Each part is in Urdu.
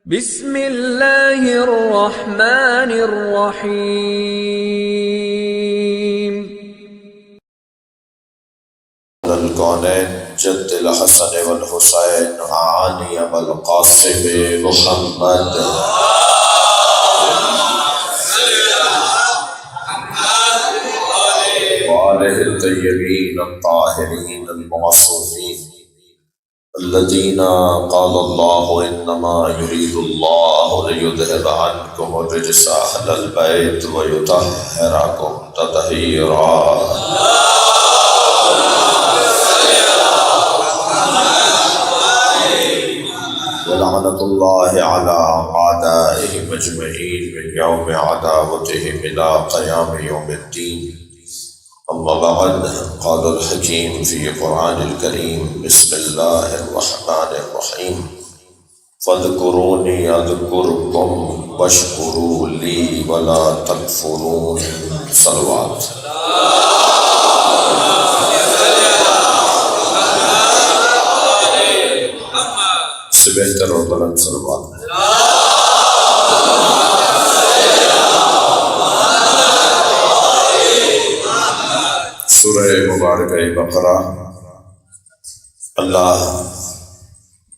بسم اللہ الرحمن الرحیم۔ الکونین جد الحسن والحسین عانی والقاسم محمد وآلہ الطیبین الطاہرین المعصومین الذین قال اللہ انما یرید اللہ لیذہب عنکم الرجس اہل البیت ویطہرکم تطہیرا۔ ولعنة الله على أعدائهم أجمعين من يوم عداوتهم إلى قيام يوم الدين. أما بعد، قال الحكيم في قرآن الكريم: بسم الله الرحمن الرحيم. فاذكروني أذكركم واشكروا لي ولا تكفرون. صلوات. اس سے بہتر اور بلند صلوات۔ سورہ مبارکہ بقرہ اللہ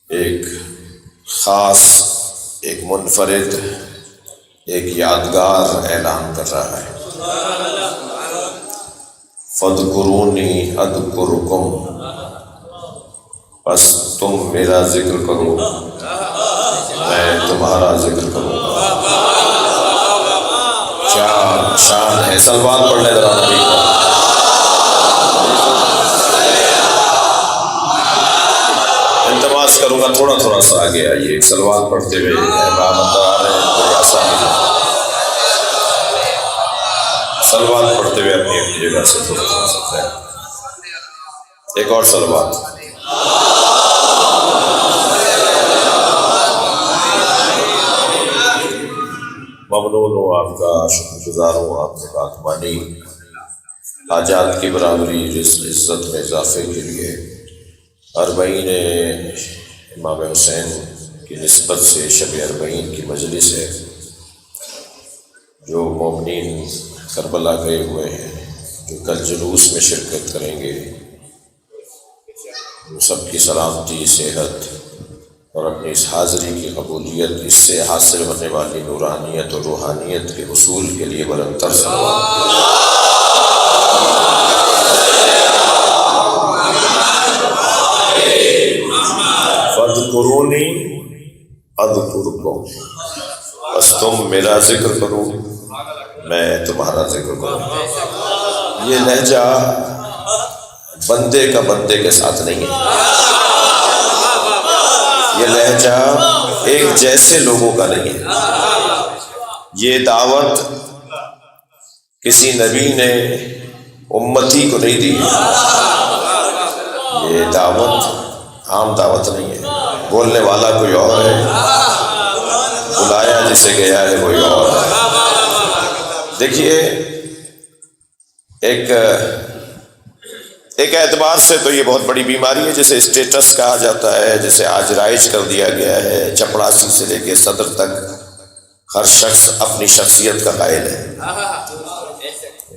ایک خاص، ایک منفرد، ایک یادگار اعلان کر رہا ہے۔ فاذکرونی اذکرکم، بس تم میرا ذکر کرو، میں تمہارا ذکر کروں گا۔ کیا شان ہے! صلوات پڑھ لیں ذرا نبی کو۔ التماس کروں گا تھوڑا تھوڑا سا آگے آئیے، صلوات پڑھتے ہوئے احباب اندر آ رہے ہیں، کوئی آسانی نہیں۔ صلوات پڑھتے ہوئے اپنی اپنی جگہ سے تھوڑا سا سکتے ہیں۔ ایک اور صلوات۔ ممنون ہوں آپ کا، شکر گزار ہوں آپ نے بات مانی، حاجات کی برابری، رزق عزت میں اضافے کے لیے اربعین امام حسین کی نسبت سے شب اربعین کی مجلس ہے۔ جو مومنین کربلا گئے ہوئے ہیں، جو کل جلوس میں شرکت کریں گے، سب کی سلامتی، صحت اور اپنی اس حاضری کی قبولیت، اس سے حاصل ہونے والی نورانیت اور روحانیت کے حصول کے لیے بلند تر صلوات۔ فاذکرونی اذکرکم، بس تم میرا ذکر کرو، میں تمہارا ذکر کروں۔ یہ لہجہ بندے کا بندے کے ساتھ نہیں ہے، یہ لہجہ ایک جیسے لوگوں کا نہیں ہے۔ یہ دعوت کسی نبی نے امتی کو نہیں دی ہے، یہ دعوت عام دعوت نہیں ہے۔ بولنے والا کوئی اور ہے، بلایا جسے گیا ہے کوئی اور ہے۔ دیکھیے، ایک اعتبار سے تو یہ بہت بڑی بیماری ہے، جسے اسٹیٹس کہا جاتا ہے، جسے آج رائج کر دیا گیا ہے۔ چپڑاسی سے لے کے صدر تک ہر شخص اپنی شخصیت کا قائل ہے۔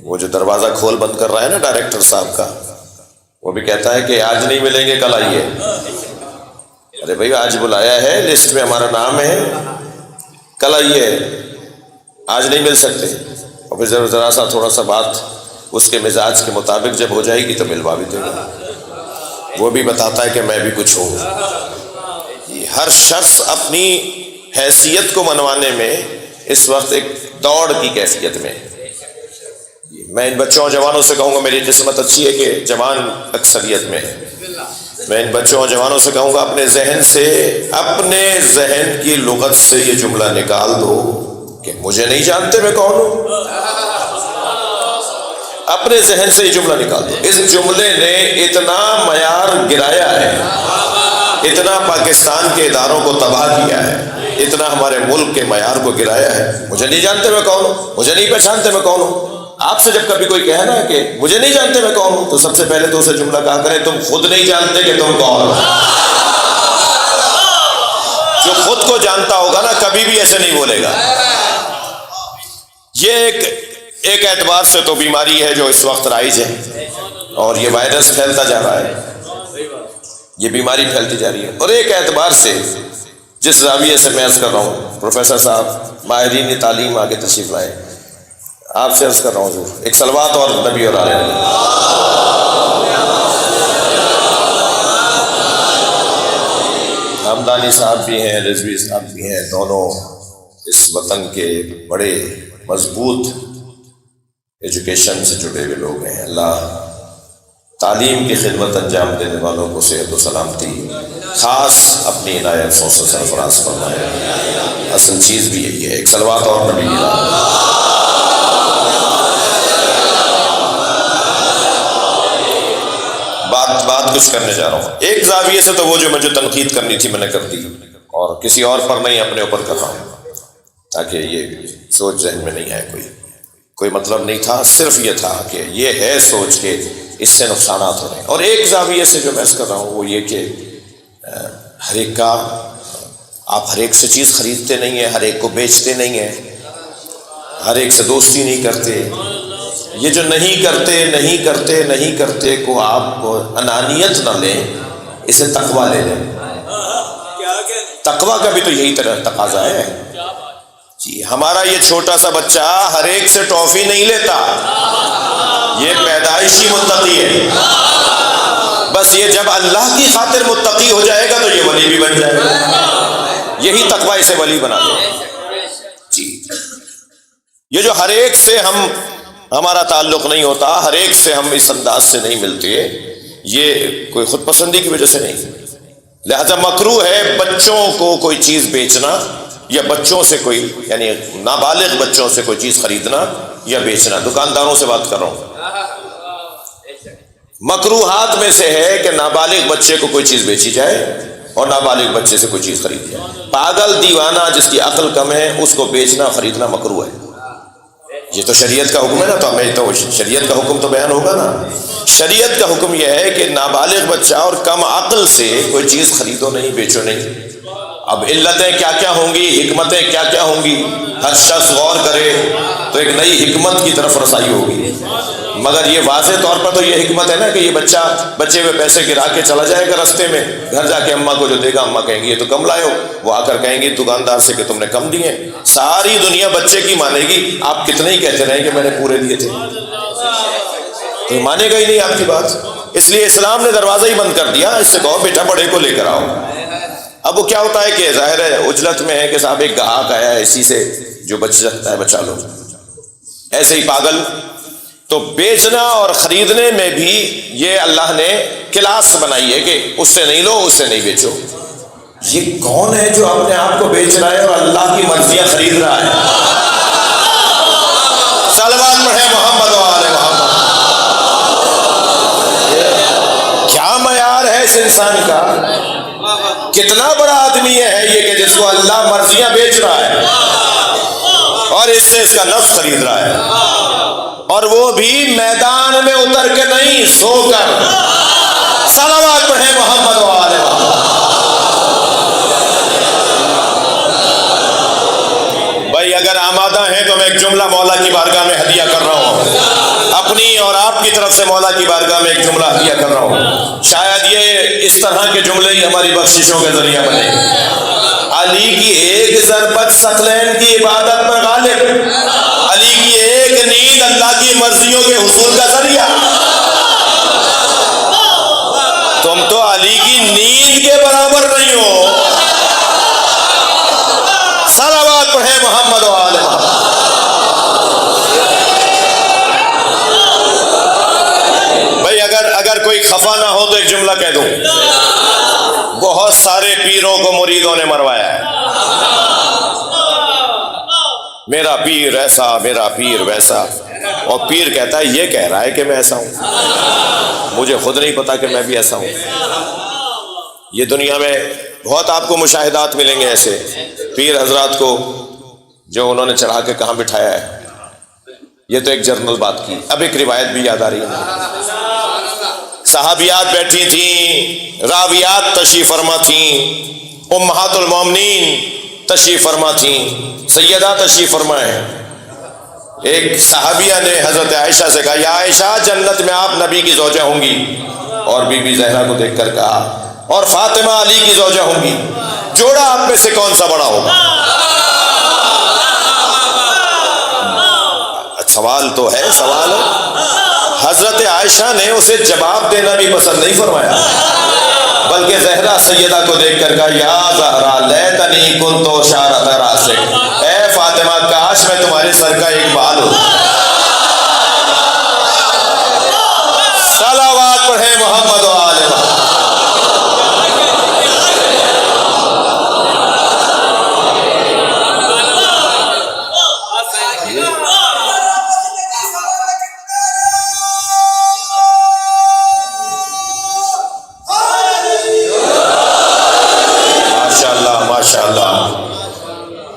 وہ جو دروازہ کھول بند کر رہا ہے نا ڈائریکٹر صاحب کا، وہ بھی کہتا ہے کہ آج نہیں ملیں گے، کل آئیے۔ ارے بھائی، آج بلایا ہے، لسٹ میں ہمارا نام ہے، کل آئیے، آج نہیں مل سکتے۔ اور پھر ذرا سا تھوڑا سا بات اس کے مزاج کے مطابق جب ہو جائے گی تو ملوا بھی دے گا۔ وہ بھی بتاتا ہے کہ میں بھی کچھ ہوں۔ ہر شخص اپنی حیثیت کو منوانے میں اس وقت ایک دوڑ کی کیفیت میں۔ میں ان بچوں اور جوانوں سے کہوں گا، میری قسمت اچھی ہے کہ جوان اکثریت میں ہے۔ میں ان بچوں اور جوانوں سے کہوں گا، اپنے ذہن کی لغت سے یہ جملہ نکال دو کہ مجھے نہیں جانتے میں کون ہوں۔ اپنے ذہن سے یہ جملہ نکال دو۔ اس جملے نے اتنا معیار گرایا ہے، اتنا پاکستان کے اداروں کو تباہ کیا ہے، اتنا ہمارے ملک کے معیار کو گرایا ہے۔ مجھے نہیں جانتے میں کون ہوں، مجھے نہیں پہچانتے میں کون ہوں۔ آپ سے جب کبھی کوئی کہنا ہے کہ مجھے نہیں جانتے میں کون ہوں، تو سب سے پہلے تو اسے جملہ کہا کریں، تم خود نہیں جانتے کہ تم کون ہو۔ جو خود کو جانتا ہوگا نا کبھی بھی ایسے نہیں بولے گا. یہ ایک اعتبار سے تو بیماری ہے جو اس وقت رائج ہے اور یہ وائرس پھیلتا جا رہا ہے, یہ بیماری پھیلتی جا رہی ہے. اور ایک اعتبار سے جس زاویے سے میں عرض کر رہا ہوں, پروفیسر صاحب ماہرین تعلیم آگے تشریف لائے, آپ سے عرض کر رہا ہوں حضور ایک صلوات اور نبی اور آلہ حمدانی صاحب بھی ہیں, رضوی صاحب بھی ہیں, دونوں اس وطن کے بڑے مضبوط ایجوکیشن سے جڑے ہوئے لوگ ہیں. اللہ تعلیم کی خدمت انجام دینے والوں کو صحت و سلامتی خاص اپنی عنایت سے سرفراز فرمائے. اصل چیز بھی یہی ہے. ایک صلوات اور نبی بات کچھ کرنے جا رہا ہوں. ایک زاویے سے تو وہ جو مجھے تنقید کرنی تھی میں نے کر دی, اور کسی اور پر نہیں اپنے اوپر کر رہا ہوں تاکہ یہ سوچ ذہن میں نہیں آئے. کوئی مطلب نہیں تھا, صرف یہ تھا کہ یہ ہے سوچ کے اس سے نقصانات ہو رہے ہیں. اور ایک زاویے سے جو میں کر رہا ہوں وہ یہ کہ ہر ایک کا آپ ہر ایک سے چیز خریدتے نہیں ہیں, ہر ایک کو بیچتے نہیں ہیں, ہر ایک سے دوستی نہیں کرتے. یہ جو نہیں کرتے کو آپ انانیت نہ لیں, اسے تقویٰ لے لیں. تقویٰ کا بھی تو یہی طرح تقاضا ہے جی. ہمارا یہ چھوٹا سا بچہ ہر ایک سے ٹافی نہیں لیتا, یہ پیدائشی متقی ہے. بس یہ جب اللہ کی خاطر متقی ہو جائے گا تو یہ ولی بھی بن جائے گا. یہی تقویٰ اسے ولی بنا دے جی. یہ جو ہر ایک سے ہمارا تعلق نہیں ہوتا, ہر ایک سے ہم اس انداز سے نہیں ملتے, یہ کوئی خود پسندی کی وجہ سے نہیں. لہذا مکروہ ہے بچوں کو کوئی چیز بیچنا یا بچوں سے کوئی یعنی نابالغ بچوں سے کوئی چیز خریدنا یا بیچنا. دکانداروں سے بات کر رہا ہوں. مکروہات میں سے ہے کہ نابالغ بچے کو کوئی چیز بیچی جائے اور نابالغ بچے سے کوئی چیز خریدی جائے. پاگل دیوانہ جس کی عقل کم ہے اس کو بیچنا خریدنا مکروہ ہے. یہ تو شریعت کا حکم ہے نا, تو ہمیں تو شریعت کا حکم تو بیان ہوگا نا. شریعت کا حکم یہ ہے کہ نابالغ بچہ اور کم عقل سے کوئی چیز خریدو نہیں, بیچو نہیں. اب علتیں کیا کیا ہوں گی, حکمتیں کیا کیا ہوں گی, ہر شخص غور کرے تو ایک نئی حکمت کی طرف رسائی ہوگی. مگر یہ واضح طور پر تو یہ حکمت ہے نا کہ یہ بچے میں پیسے گرا کے چلا جائے گا رستے میں, گھر جا کے اماں کو جو دے گا اماں کہیں گی یہ تو کم لائے ہو, وہ آ کر کہیں گی دکاندار سے کہ تم نے کم دیے. ساری دنیا بچے کی مانے گی, آپ کتنے ہی کہتے رہیں کہ میں نے پورے دیے تھے, تو مانے گا ہی نہیں آپ کی بات. اس لیے اسلام نے دروازہ ہی بند کر دیا, اس سے کہو بیٹا بڑے کو لے کر آؤ. اب وہ کیا ہوتا ہے کہ ظاہر ہے اجلت میں ہے کہ صاحب ایک گاہک آیا ہے, اسی سے جو بچ سکتا ہے بچا لو. ایسے ہی پاگل تو بیچنا اور خریدنے میں بھی یہ اللہ نے کلاس بنائی ہے کہ اس سے نہیں لو, اس سے نہیں بیچو. یہ کون ہے جو اپنے آپ کو بیچ رہا ہے اور اللہ کی مرضیاں خرید رہا ہے؟ صلوات پڑھیں محمد و آل محمد. کیا معیار ہے اس انسان کا, کتنا بڑا آدمی ہے یہ کہ جس کو اللہ مرضیاں بیچ رہا ہے اور اس سے اس کا نفس خرید رہا ہے, اور وہ بھی میدان میں اتر کے نہیں, سو کر. صلوات پڑھیں محمد و آل محمد. بھائی اگر آمادہ ہیں تو میں ایک جملہ مولا کی بارگاہ میں ہدیہ کر رہا ہوں, اپنی اور آپ کی طرف سے مولا کی بارگاہ میں ایک جملہ ہدیہ کر رہا ہوں. شاید یہ اس طرح کے جملے ہی ہماری بخششوں کے ذریعہ بنے. علی کی ایک ضربت ثقلین کی عبادت پر غالب, علی کی ایک نیند اللہ کی مرضیوں کے حصول کا ذریعہ. تم تو علی کی نیند کے برابر نہیں ہو. صلوات پڑھیں محمد و آل محمد. بھائی اگر کوئی خفا نہ ہو تو ایک جملہ کہہ دوں. بہت سارے پیروں کو مریدوں نے مروایا ہے, میرا پیر ایسا, میرا پیر ویسا, اور پیر کہتا ہے یہ کہہ رہا ہے کہ میں ایسا ہوں, مجھے خود نہیں پتا کہ میں بھی ایسا ہوں. یہ دنیا میں بہت آپ کو مشاہدات ملیں گے ایسے پیر حضرات کو جو انہوں نے چڑھا کے کہاں بٹھایا ہے. یہ تو ایک جرنل بات کی. اب ایک روایت بھی یاد آ رہی ہے. صحابیات بیٹھی تھیں, راویات تشریف فرما تھیں, امہات المومنین تشریف فرما تھیں، سیدہ تشریف فرمائیں. ایک صحابیہ نے حضرت عائشہ سے کہا یا عائشہ جنت میں آپ نبی کی زوجہ ہوں گی، اور بی بی زہرا کو دیکھ کر کہا اور فاطمہ علی کی زوجہ ہوں گی، جوڑا آپ میں سے کون سا بڑا ہوگا؟ سوال تو ہے، سوال ہے. حضرت عائشہ نے اسے جواب دینا بھی پسند نہیں فرمایا، بلکہ زہرا سیدہ کو دیکھ کر کہا یا زہرا لیتنی کنت شعرۃ راسک، اے فاطمہ کاش میں تمہارے سر کا ایک بال ہوں. صلوات پڑھیں محمد و آل محمد.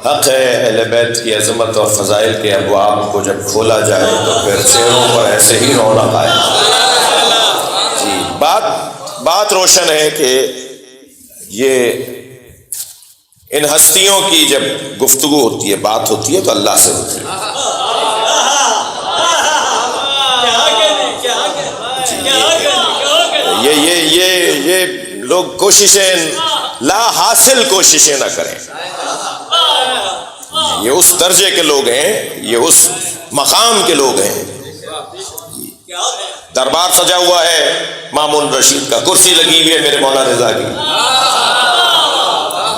حق ہے اہل بیت کی عظمت اور فضائل کے ابواب کو جب کھولا جائے تو پھر چہروں پر ایسے ہی رونق آئے. جی بات روشن ہے کہ یہ ان ہستیوں کی جب گفتگو ہوتی ہے، بات ہوتی ہے تو اللہ سے ہوتی ہے. یہ لوگ کوششیں لا حاصل کوششیں نہ کریں. یہ اس درجے کے لوگ ہیں، یہ اس مقام کے لوگ ہیں. دربار سجا ہوا ہے مامون رشید کا، کرسی لگی ہوئی ہے میرے مولا رضا کی،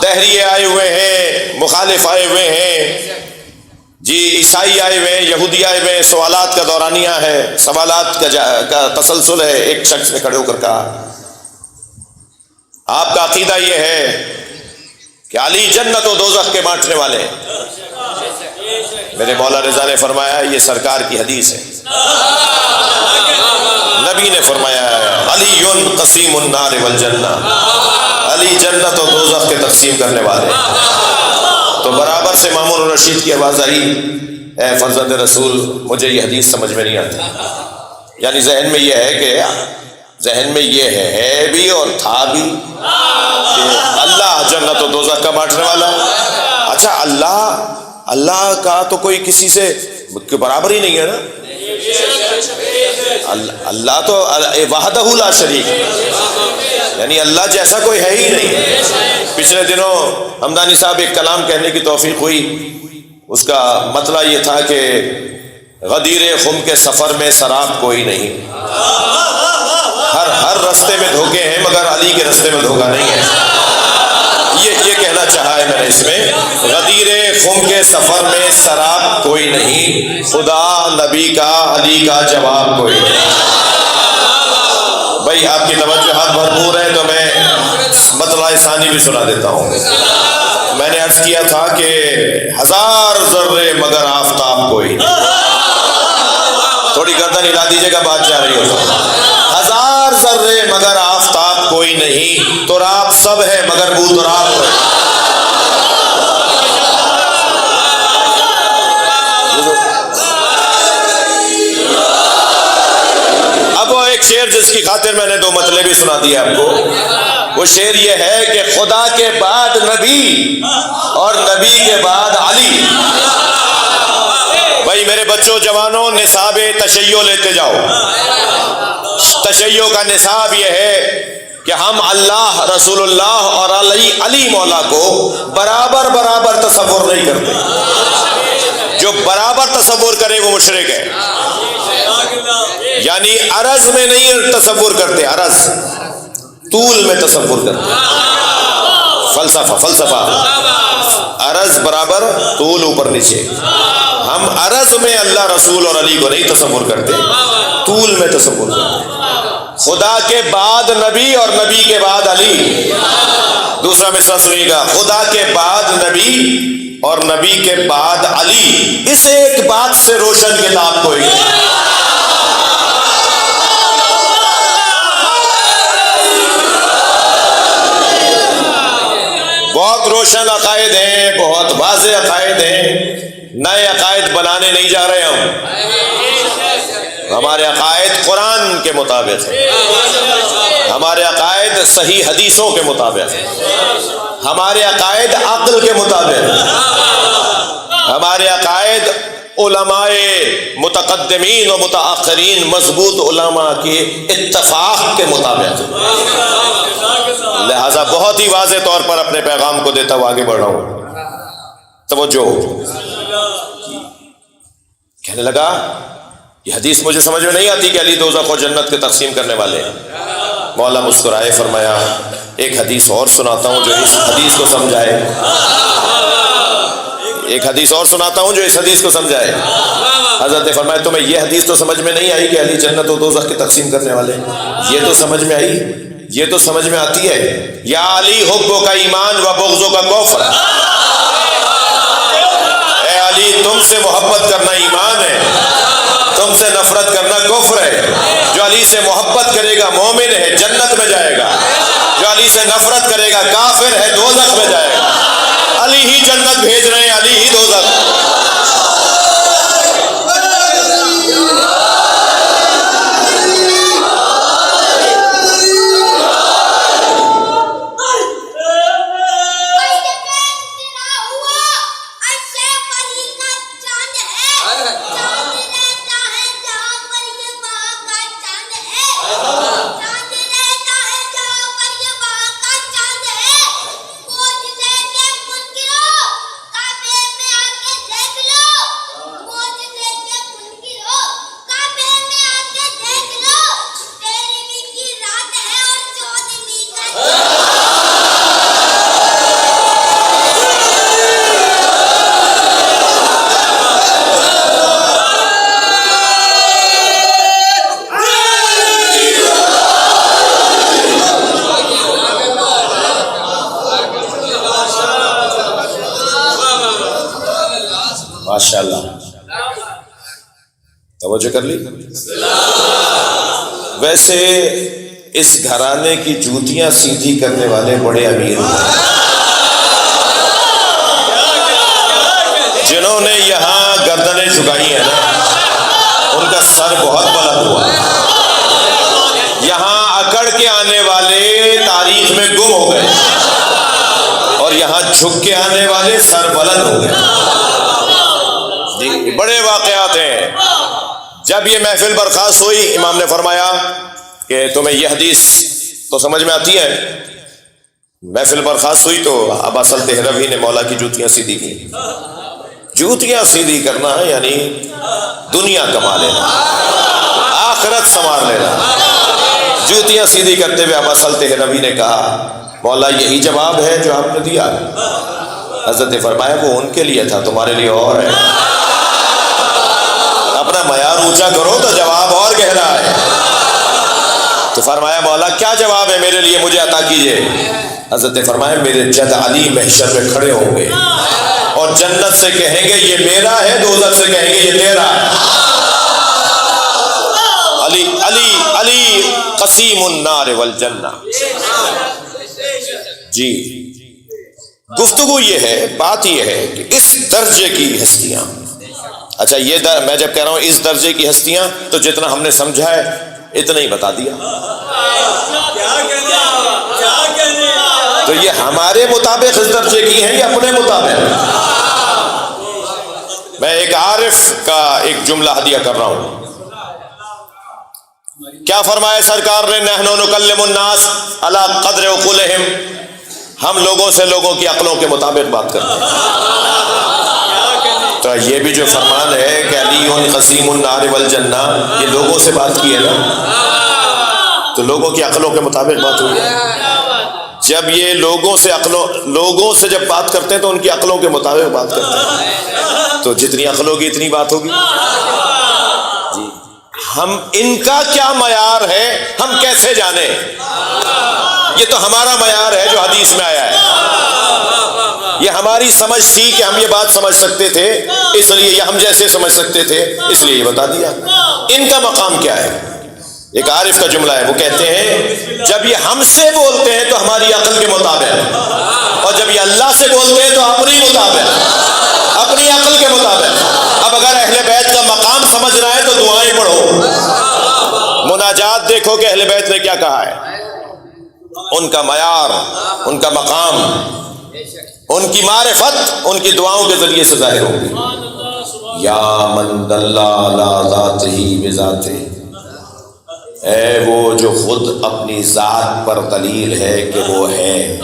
دہریے آئے ہوئے ہیں، مخالف آئے ہوئے ہیں، جی عیسائی آئے ہوئے ہیں، یہودی آئے ہوئے ہیں، سوالات کا دورانیہ ہے، سوالات کا تسلسل ہے. ایک شخص نے کھڑے ہو کر کہا آپ کا عقیدہ یہ ہے کہ علی جنت و دوزخ کے بانٹنے والے ہیں. میرے مولا رضا نے فرمایا یہ سرکار کی حدیث ہے، نبی نے فرمایا علی قسیم النار والجنہ، علی جنت و دوزخ کے تقسیم کرنے والے. تو برابر سے مامون الرشید کی آواز آئی اے فرزند رسول مجھے یہ حدیث سمجھ میں نہیں آتی. یعنی ذہن میں یہ ہے کہ ہے بھی اور تھا بھی کہ اللہ جنت و دوزخ کا بانٹنے والا ہے. اچھا اللہ کا تو کوئی کسی سے برابر ہی نہیں ہے نا. اللہ تو وحدہ لا شریک ہے، یعنی اللہ جیسا کوئی ہے ہی نہیں. پچھلے دنوں حمدانی صاحب ایک کلام کہنے کی توفیق ہوئی، اس کا مطلب یہ تھا کہ غدیر خم کے سفر میں سراب کوئی نہیں. ہر رستے میں دھوکے ہیں مگر علی کے رستے میں دھوکہ نہیں ہے. یہ کہنا چاہا ہے میں نے اس میں، غدیر خم کے سفر میں سراب کوئی نہیں، خدا نبی کا علی کا جواب کوئی نہیں. بھائی آپ کی توجہات بھرپور ہے تو میں مطلع ثانی بھی سنا دیتا ہوں. میں نے عرض کیا تھا کہ 1000 ذرے مگر آفتاب کوئی نہیں. تھوڑی گردن ہلا دیجیے گا بات جا رہی ہو. 1000 ذرے مگر آفتاب کوئی نہیں، تراب سب ہے مگر بو تراب کوئی. اب وہ ایک شعر جس کی خاطر میں نے 2 مطلب بھی سنا دیا آپ کو، وہ شعر یہ ہے کہ خدا کے بعد نبی اور نبی کے بعد علی. بھائی میرے بچوں جوانوں نصاب تشیع لیتے جاؤ. تشیع کا نصاب یہ ہے کہ ہم اللہ، رسول اللہ اور علی مولا کو برابر تصور نہیں کرتے. جو برابر تصور کرے وہ مشرک ہے. یعنی عرض میں نہیں تصور کرتے، عرض طول میں تصور کرتے. فلسفہ عرض برابر طول اوپر نیچے. ہم عرض میں اللہ رسول اور علی کو نہیں تصور کرتے، طول میں تصور کرتے. خدا کے بعد نبی اور نبی کے بعد علی. دوسرا مصرع سنیے گا، خدا کے بعد نبی اور نبی کے بعد علی. اس ایک بات سے روشن کتاب کوئی نہیں. بہت روشن عقائد ہیں، بہت واضح عقائد ہیں. نئے عقائد بنانے نہیں جا رہے ہم. ہمارے عقائد قرآن کے مطابق ہیں، ہمارے عقائد صحیح حدیثوں کے مطابق ہیں. ہمارے عقائد عقل کے مطابق، ہمارے عقائد علماء متقدمین و متاخرین مضبوط علماء کے اتفاق کے مطابق، لہذا بہت ہی واضح طور پر اپنے پیغام کو دیتا ہوا آگے بڑھ رہا ہوں۔ توجہ، کہنے لگا یہ حدیث مجھے سمجھ میں نہیں آتی کہ علی دوزخ و جنت کے تقسیم کرنے والے ہیں۔ مولا مسکرائے، فرمایا ایک حدیث اور سناتا ہوں جو اس حدیث کو سمجھائے، ایک حدیث اور سناتا ہوں جو اس حدیث کو سمجھائے۔ حضرت نے فرمایا تمہیں یہ حدیث تو سمجھ میں نہیں آئی کہ علی جنت و دوزخ کی تقسیم کرنے والے، یہ تو سمجھ میں آئی، یہ تو سمجھ میں آتی ہے، یا علی حبوں کا ایمان و بغضوں کا کفر، اے علی تم سے محبت کرنا ایمان ہے، تم سے نفرت کرنا کفر ہے۔ جو علی سے محبت کرے گا مومن ہے، جنت میں جائے گا، جو علی سے نفرت کرے گا کافر ہے، دوزخ میں جائے گا۔ علی ہی جنت بھیج رہے ہیں، علی ہی دوزخ۔ ماشاءاللہ، توجہ کر لی۔ ویسے اس گھرانے کی جوتیاں سیدھی کرنے والے بڑے امیر ہیں، جنہوں نے یہاں گردنیں جھکائی ہیں نا، ان کا سر بہت بلند ہوا۔ یہاں اکڑ کے آنے والے تاریخ میں گم ہو گئے، اور یہاں جھک کے آنے والے سر بلند ہو گئے۔ بڑے واقعات ہیں۔ جب یہ محفل برخاست ہوئی، امام نے فرمایا کہ تمہیں یہ حدیث تو سمجھ میں آتی ہے۔ محفل برخاست ہوئی تو ابا سلط ہروی نے مولا کی جوتیاں سیدھی کی۔ جوتیاں سیدھی کرنا یعنی دنیا کما لینا، آخرت سنوار لینا۔ جوتیاں سیدھی کرتے ہوئے ابا سلط ہروی نے کہا مولا یہی جواب ہے جو آپ نے دیا؟ حضرت نے فرمایا وہ ان کے لیے تھا، تمہارے لیے اور ہے۔ اپنا معیار اونچا کرو تو جواب اور گہرا ہے۔ تو فرمایا مولا کیا جواب ہے میرے لیے، مجھے عطا کیجئے۔ حضرت نے فرمایا میرے جد علی محشر میں کھڑے ہوں گے اور جنت سے کہیں گے یہ میرا ہے، دوزخ سے کہیں گے یہ تیرا ہے۔ علی علی علی قسیم النار والجنہ۔ جی گفتگو یہ ہے، بات یہ ہے کہ اس درجے کی ہستیاں، اچھا یہ میں جب کہہ رہا ہوں اس درجے کی ہستیاں تو جتنا ہم نے سمجھا ہے اتنا ہی بتا دیا۔ تو یہ ہمارے مطابق اس درجے کی ہیں یا اپنے مطابق؟ میں ایک عارف کا ایک جملہ ہدیہ کر رہا ہوں۔ کیا فرمایا سرکار نے؟ نحن نکلم الناس علی قدر عقولہم، ہم لوگوں سے لوگوں کی عقلوں کے مطابق بات کرتے ہیں۔ تو یہ بھی جو فرمان ہے کہ علی قسیم النار والجنہ، یہ لوگوں سے بات کی ہے نا، تو لوگوں کی عقلوں کے مطابق بات ہوئی ہے۔ جب یہ لوگوں سے جب بات کرتے ہیں تو ان کی عقلوں کے مطابق بات کرتے ہیں، تو جتنی عقل ہوگی اتنی بات ہوگی۔ جی ہم ان کا کیا معیار ہے ہم کیسے جانیں؟ یہ تو ہمارا معیار ہے جو حدیث میں آیا ہے۔ یہ ہماری سمجھ تھی کہ ہم یہ بات سمجھ سکتے تھے، اس لیے یہ ہم جیسے سمجھ سکتے تھے اس لیے یہ بتا دیا۔ ان کا مقام کیا ہے؟ ایک عارف کا جملہ ہے، وہ کہتے ہیں جب یہ ہم سے بولتے ہیں تو ہماری عقل کے مطابق، اور جب یہ اللہ سے بولتے ہیں تو اپنی مطابق، اپنی عقل کے مطابق۔ اب اگر اہل بیت کا مقام سمجھنا ہے تو دعائیں پڑھو، مناجات دیکھو کہ اہل بیت نے کیا کہا ہے، ان کا معیار، ان کا مقام ان کی معرفت ان کی دعاؤں کے ذریعے سے ظاہر ہوگی. یا من دل علی ذاتہ بذاتہ، اے وہ جو خود اپنی ذات پر دلیل ہے کہ وہ ہے.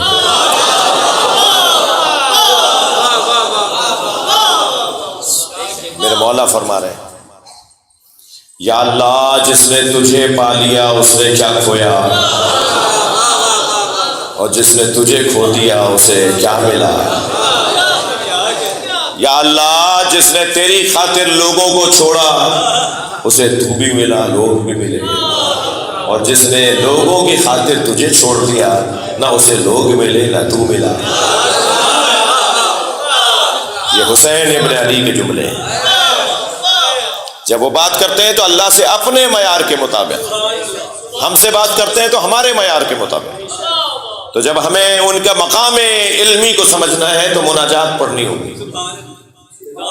میرے مولا فرما رہے ہیں یا اللہ جس نے تجھے پا لیا اس نے کیا کھویا، اور جس نے تجھے کھو دیا اسے کیا ملا. یا اللہ جس نے تیری خاطر لوگوں کو چھوڑا اسے تو بھی ملا، لوگ بھی ملے، اور جس نے لوگوں کی خاطر تجھے چھوڑ دیا نہ اسے لوگ ملے نہ تو ملا. یہ حسین ابن علی کے جملے ہیں. جب وہ بات کرتے ہیں تو اللہ سے اپنے معیار کے مطابق، ہم سے بات کرتے ہیں تو ہمارے معیار کے مطابق. تو جب ہمیں ان کا مقام علمی کو سمجھنا ہے تو مناجات پڑھنی ہوگی.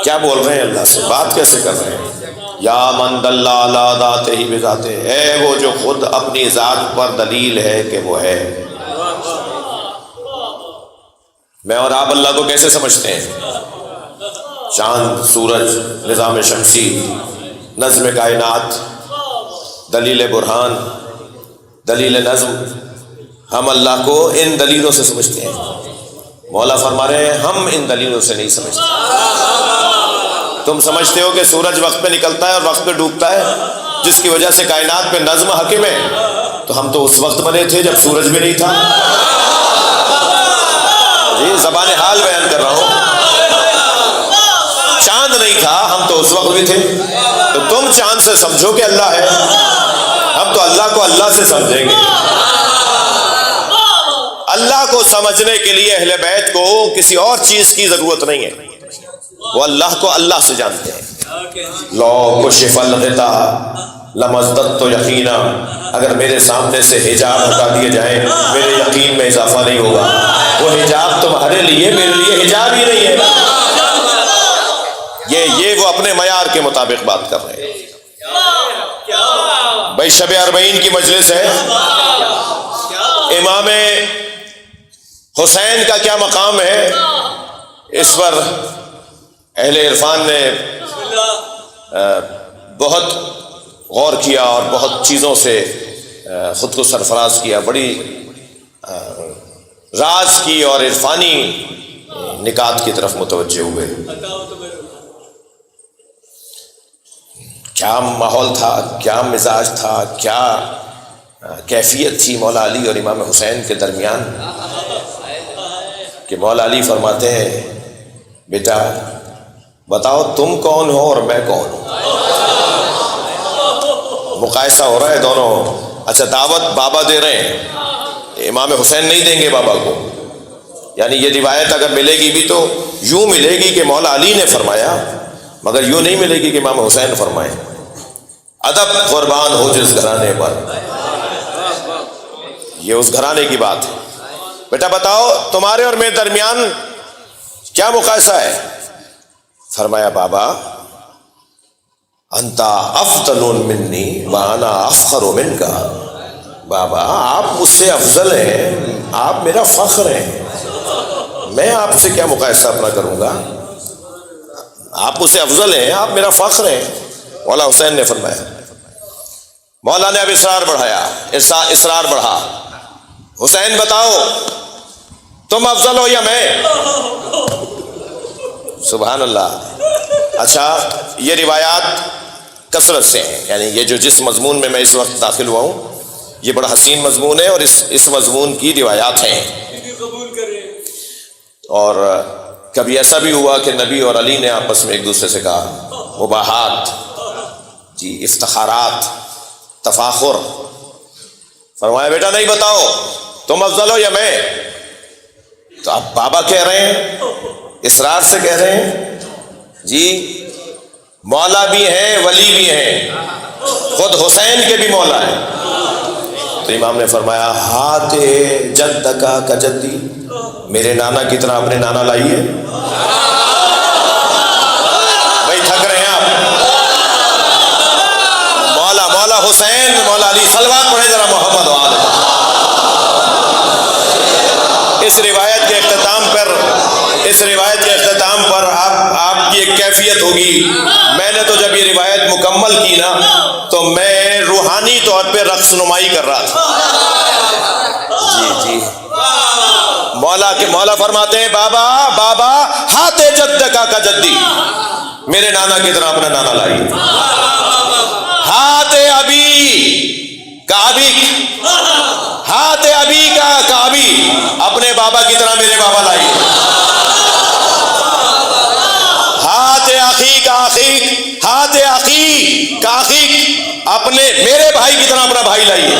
کیا بول رہے ہیں اللہ سے، بات کیسے کر رہے ہیں. یا من دل علی ذاتہ بذاتہ، اے وہ جو خود اپنی ذات پر دلیل ہے کہ وہ ہے. میں اور آپ اللہ کو کیسے سمجھتے ہیں؟ چاند، سورج، نظام شمسی، نظم کائنات، دلیل برہان، دلیل نظم، ہم اللہ کو ان دلیلوں سے سمجھتے ہیں. مولا فرما رہے ہیں ہم ان دلیلوں سے نہیں سمجھتے. تم سمجھتے ہو کہ سورج وقت پہ نکلتا ہے اور وقت پہ ڈوبتا ہے جس کی وجہ سے کائنات پہ نظم حاکم ہے. تو ہم تو اس وقت بنے تھے جب سورج بھی نہیں تھا. جی زبان حال بیان کر رہا ہوں. چاند نہیں تھا، ہم تو اس وقت بھی تھے. تو تم چاند سے سمجھو کہ اللہ ہے، ہم تو اللہ کو اللہ سے سمجھیں گے. اللہ کو سمجھنے کے لیے اہل بیت کو کسی اور چیز کی ضرورت نہیں ہے، وہ اللہ کو اللہ سے جانتے ہیں. لو کشف الغطاء لمزددت یقینا، اگر میرے سامنے سے حجاب ہٹا دیے جائیں میرے یقین میں اضافہ نہیں ہوگا. وہ حجاب تمہارے لیے، میرے لیے حجاب ہی نہیں ہے. یہ وہ اپنے معیار کے مطابق بات کر رہے ہیں. بھائی شب اربعین کی مجلس ہے، امام حسین کا کیا مقام ہے اس پر اہل عرفان نے بہت غور کیا اور بہت چیزوں سے خود کو سرفراز کیا. بڑی راز کی اور عرفانی نکات کی طرف متوجہ ہوئے. کیا ماحول تھا، کیا مزاج تھا، کیا کیفیت تھی مولا علی اور امام حسین کے درمیان کہ مولا علی فرماتے ہیں بیٹا بتاؤ تم کون ہو اور میں کون ہوں. مقایسہ ہو رہا ہے دونوں. اچھا دعوت بابا دے رہے ہیں، امام حسین نہیں دیں گے بابا کو. یعنی یہ روایت اگر ملے گی بھی تو یوں ملے گی کہ مولا علی نے فرمایا، مگر یوں نہیں ملے گی کہ امام حسین فرمائے. ادب قربان ہو جس گھرانے پر، یہ اس گھرانے کی بات ہے. بیٹا بتاؤ تمہارے اور میرے درمیان کیا مقایسہ ہے؟ فرمایا بابا انتا افضل منی وانا افخر منکا. بابا آپ مجھ سے افضل ہیں، آپ میرا فخر ہیں، میں آپ سے کیا مقایسہ اپنا کروں گا؟ آپ مجھ سے افضل ہیں، آپ میرا فخر ہیں. مولا حسین نے فرمایا. مولا نے اب اصرار بڑھایا، اصرار بڑھا. حسین بتاؤ تم افضل ہو یا میں؟ سبحان اللہ. اچھا یہ روایات کثرت سے ہیں، یعنی یہ جو جس مضمون میں اس وقت داخل ہوا ہوں یہ بڑا حسین مضمون ہے اور اس مضمون کی روایات ہیں. اور کبھی ایسا بھی ہوا کہ نبی اور علی نے آپس میں ایک دوسرے سے کہا مباحات، جی افتخارات، تفاخر. فرمایا بیٹا نہیں بتاؤ تم افضل ہو یا میں؟ تو اب بابا کہہ رہے ہیں، اصرار سے کہہ رہے ہیں جی مولا بھی ہیں ولی بھی ہیں، خود حسین کے بھی مولا ہیں. تو امام نے فرمایا ہاتھ جدکا کا جدی، میرے نانا کی طرح اپنے نانا لائیے. بھائی تھک رہے ہیں آپ؟ مولا حسین مولا علی صلوات پڑھے ذرا محمد وآلہ. اس روایت کے اختتام پر اس روایت کے اختتام پر آپ کی ایک کیفیت ہوگی. میں نے تو جب یہ روایت مکمل کی نا تو میں روحانی طور پہ رقص نمائی کر رہا تھا. جی مولا فرماتے ہیں بابا بابا ہاتھ جد کا جدی، میرے نانا کی طرح اپنا نانا لائیے. ہاتھ ابی کا ابی، ہاتھ ابی کا ابی، اپنے بابا کی طرح میرے بابا لائیے. ہاتھ اخی کا اخی، ہاتھ اخی کا اخی، اپنے میرے بھائی کی طرح اپنا بھائی لائیے.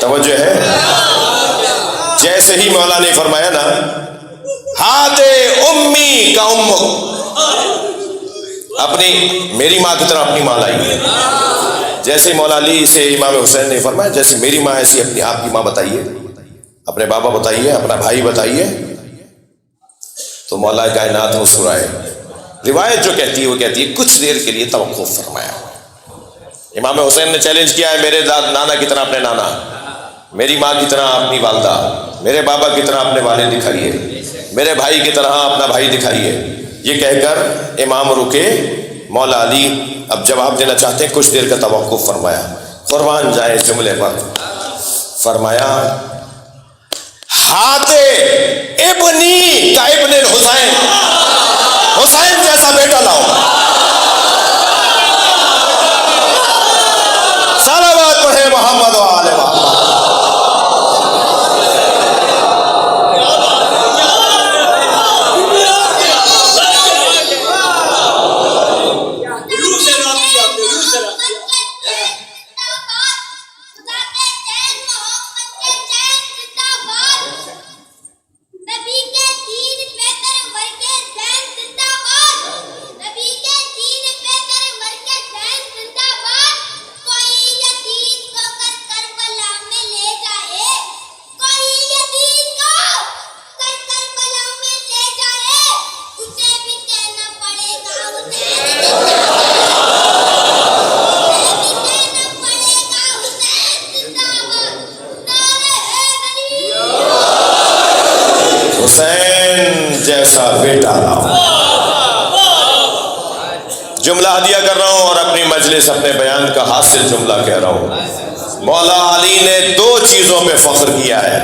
توجہ ہے؟ جیسے ہی مولا نے فرمایا نا ہاتھ امی کا امک، اپنی میری ماں کی طرح اپنی ماں لائیے. جیسے مولا علی سے امام حسین نے فرمایا جیسے میری ماں ایسی اپنی آپ کی ماں بتائیے، اپنے بابا بتائیے، اپنا بھائی بتائیے. تو مولا کائنات مسکرائے. روایت جو کہتی ہے وہ کہتی ہے کچھ دیر کے لیے توقف فرمایا. امام حسین نے چیلنج کیا ہے میرے نانا کی طرح اپنے نانا، میری ماں کی طرح اپنی والدہ، میرے بابا کی طرح اپنے والد دکھائیے، میرے بھائی کی طرح اپنا بھائی دکھائیے. یہ کہہ کر امام رکے. مولا علی اب جواب دینا چاہتے ہیں، کچھ دیر کا توقف فرمایا. قربان جائے اس جملے پر، فرمایا ہاتھ ابنی کا ابن الحسین، حسین جیسا بیٹا لاؤ. صلوات پڑھے محمد و آل محمد. حسین جیسا بیٹا لاؤ. جملہ ہدیہ کر رہا ہوں اور اپنی مجلس اپنے بیان کا حاصل جملہ کہہ رہا ہوں. مولا علی نے دو چیزوں میں فخر کیا ہے،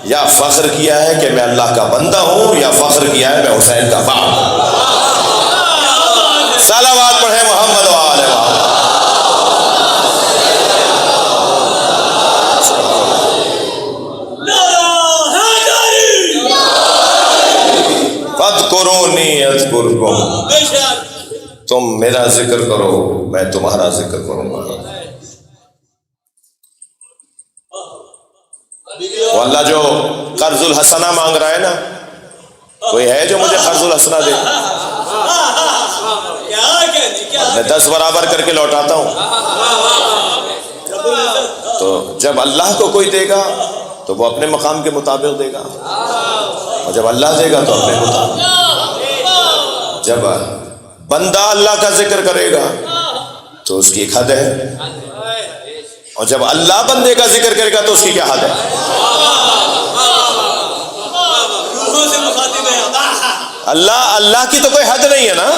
یا فخر کیا ہے کہ میں اللہ کا بندہ ہوں، یا فخر کیا ہے میں حسین کا باپ. صلوات پڑھے محمد و آل محمد. فاذکرونی اذکرکم، تم میرا ذکر کرو میں تمہارا ذکر کروں گا. وہ اللہ جو قرض الحسنہ مانگ رہا ہے نا، کوئی ہے جو مجھے قرض الحسنہ دے؟ میں 10 برابر کر کے لوٹاتا ہوں. تو جب اللہ کو کوئی دے گا تو وہ اپنے مقام کے مطابق دے گا، اور جب اللہ دے گا تو اپنے مطابق. جب بندہ اللہ کا ذکر کرے گا تو اس کی ایک حد ہے، اور جب اللہ بندے کا ذکر کرے گا تو اس کی کیا حد ہے؟ اللہ کی تو کوئی حد نہیں ہے نا.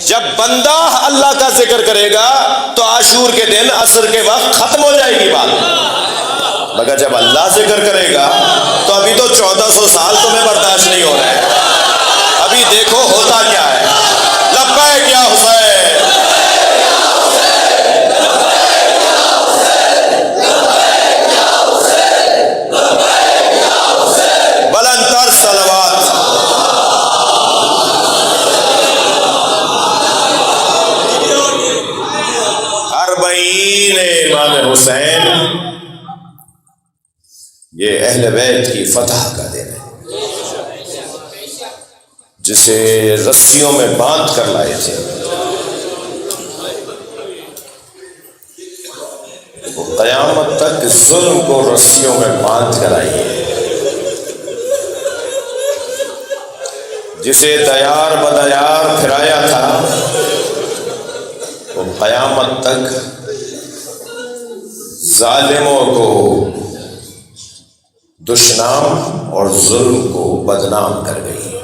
جب بندہ اللہ کا ذکر کرے گا تو عاشور کے دن عصر کے وقت ختم ہو جائے گی بات، مگر جب اللہ ذکر کرے گا تو ابھی تو 1400 سال تمہیں برداشت نہیں ہو رہا ہے. ابھی دیکھو ہوتا کیا ہے. لبیک یا حسین، بلند تر صلوات. اربعین امام حسین یہ اہل بیت کی فتح کا دن ہے، جسے رسیوں میں باندھ کر لائے تھے. وہ قیامت تک ظلم کو رسیوں میں باندھ کر آئی ہے. جسے دیار بدیار پھرایا تھا وہ قیامت تک ظالموں کو دشنام اور ظلم کو بدنام کر گئی۔